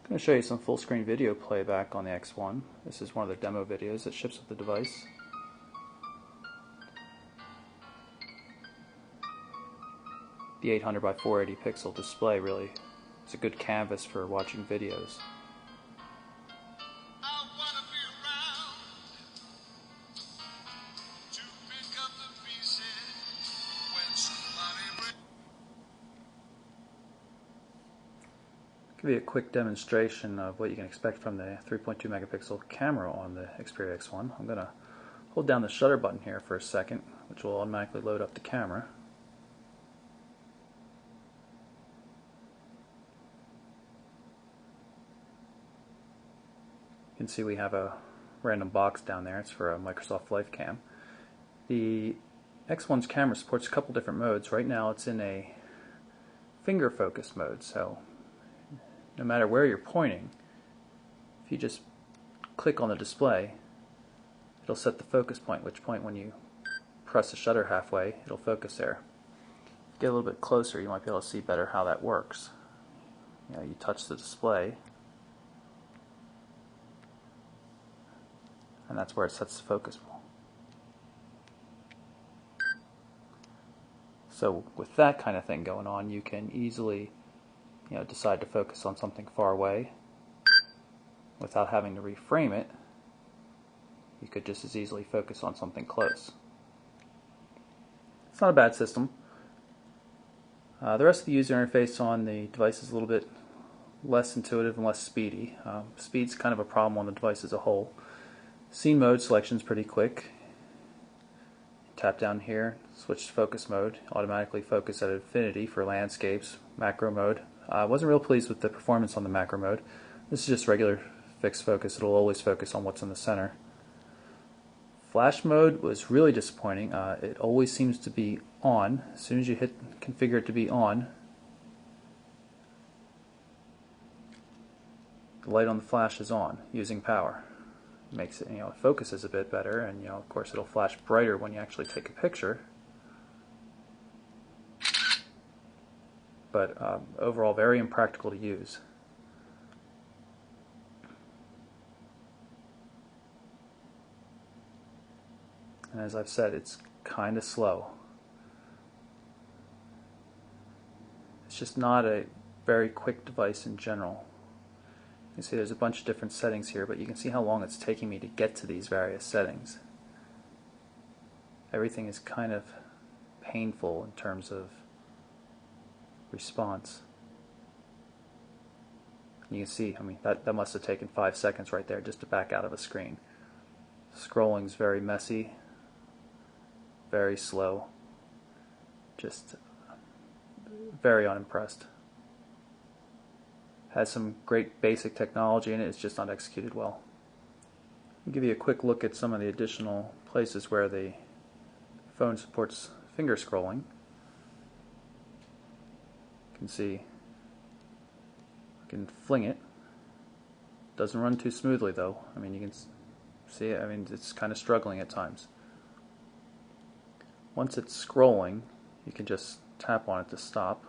I'm going to show you some full screen video playback on the X1. This is one of the demo videos that ships with the device. The 800 by 480 pixel display really is a good canvas for watching videos. Give you a quick demonstration of what you can expect from the 3.2 megapixel camera on the Xperia X1. I'm going to hold down the shutter button here for a second, which will automatically load up the camera. You can see we have a random box down there. It's for a Microsoft LifeCam. The X1's camera supports a couple different modes. Right now it's in a finger focus mode, so no matter where you're pointing, if you just click on the display, it'll set the focus point, which point when you press the shutter halfway, it'll focus there. Get a little bit closer, you might be able to see better how that works. You touch the display, and that's where it sets the focus point. So with that kind of thing going on, you can easily decide to focus on something far away without having to reframe it. You could just as easily focus on something close. It's not a bad system. The rest of the user interface on the device is a little bit less intuitive and less speedy. Speed's kind of a problem on the device as a whole. Scene mode selection is pretty quick. Tap down here, switch to focus mode, automatically focus at infinity for landscapes. Macro mode. I wasn't real pleased with the performance on the macro mode. This is just regular fixed focus. It'll always focus on what's in the center. Flash mode was really disappointing. It always seems to be on. As soon as you hit configure it to be on, the light on the flash is on using power. It makes it, it focuses a bit better, and of course it'll flash brighter when you actually take a picture. But overall very impractical to use. And as I've said, it's kind of slow. It's just not a very quick device in general. You can see there's a bunch of different settings here, but you can see how long it's taking me to get to these various settings. Everything is kind of painful in terms of response. You can see, that must have taken 5 seconds right there just to back out of a screen. Scrolling's very messy, very slow, just very unimpressed. Has some great basic technology in it, it's just not executed well. I'll give you a quick look at some of the additional places where the phone supports finger scrolling. You can see I can fling it. Doesn't run too smoothly though. You can see it. It's kind of struggling at times. Once it's scrolling, you can just tap on it to stop.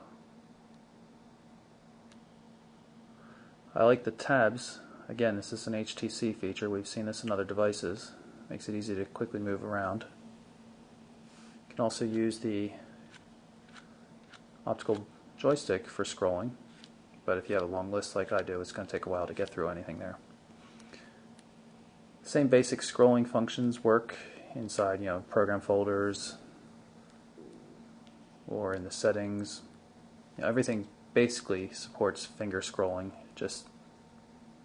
I like the tabs. Again, this is an HTC feature. We've seen this in other devices. Makes it easy to quickly move around. You can also use the optical joystick for scrolling, but if you have a long list like I do, it's going to take a while to get through anything there. Same basic scrolling functions work inside, program folders or in the settings. Everything basically supports finger scrolling, just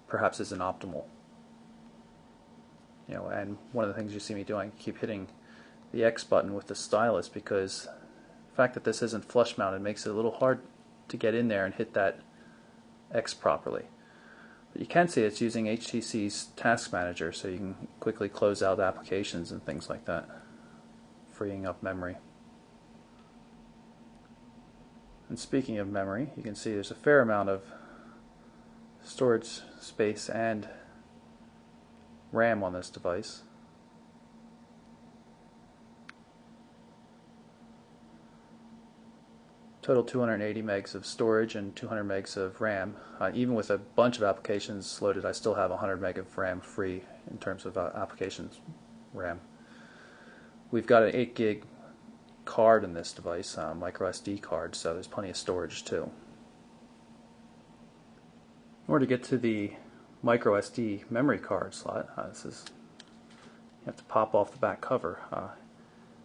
perhaps isn't optimal. And one of the things you see me doing, I keep hitting the X button with the stylus because the fact that this isn't flush mounted makes it a little hard to get in there and hit that X properly. But you can see it's using HTC's Task Manager, so you can quickly close out applications and things like that, freeing up memory. And speaking of memory, you can see there's a fair amount of storage space and RAM on this device. Total 280 megs of storage and 200 megs of RAM. Even with a bunch of applications loaded, I still have 100 meg of RAM free in terms of applications RAM. We've got an 8 gig card in this device, micro SD card, so there's plenty of storage too. In order to get to the micro SD memory card slot, you have to pop off the back cover.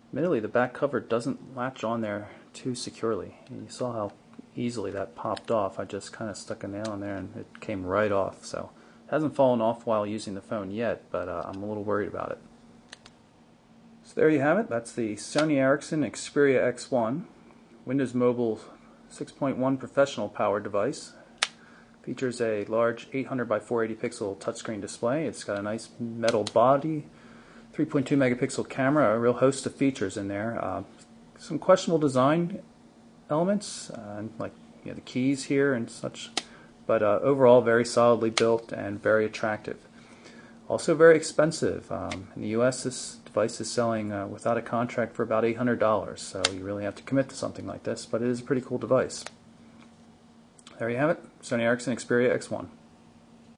Admittedly, the back cover doesn't latch on there too securely. And you saw how easily that popped off. I just kind of stuck a nail in there and it came right off. So it hasn't fallen off while using the phone yet, but I'm a little worried about it. So there you have it. That's the Sony Ericsson Xperia X1 Windows Mobile 6.1 professional powered device. Features a large 800 by 480 pixel touchscreen display. It's got a nice metal body, 3.2 megapixel camera, a real host of features in there. Some questionable design elements, like the keys here and such, but overall very solidly built and very attractive. Also very expensive. In the US, this device is selling without a contract for about $800, so you really have to commit to something like this, but it is a pretty cool device. There you have it, Sony Ericsson Xperia X1.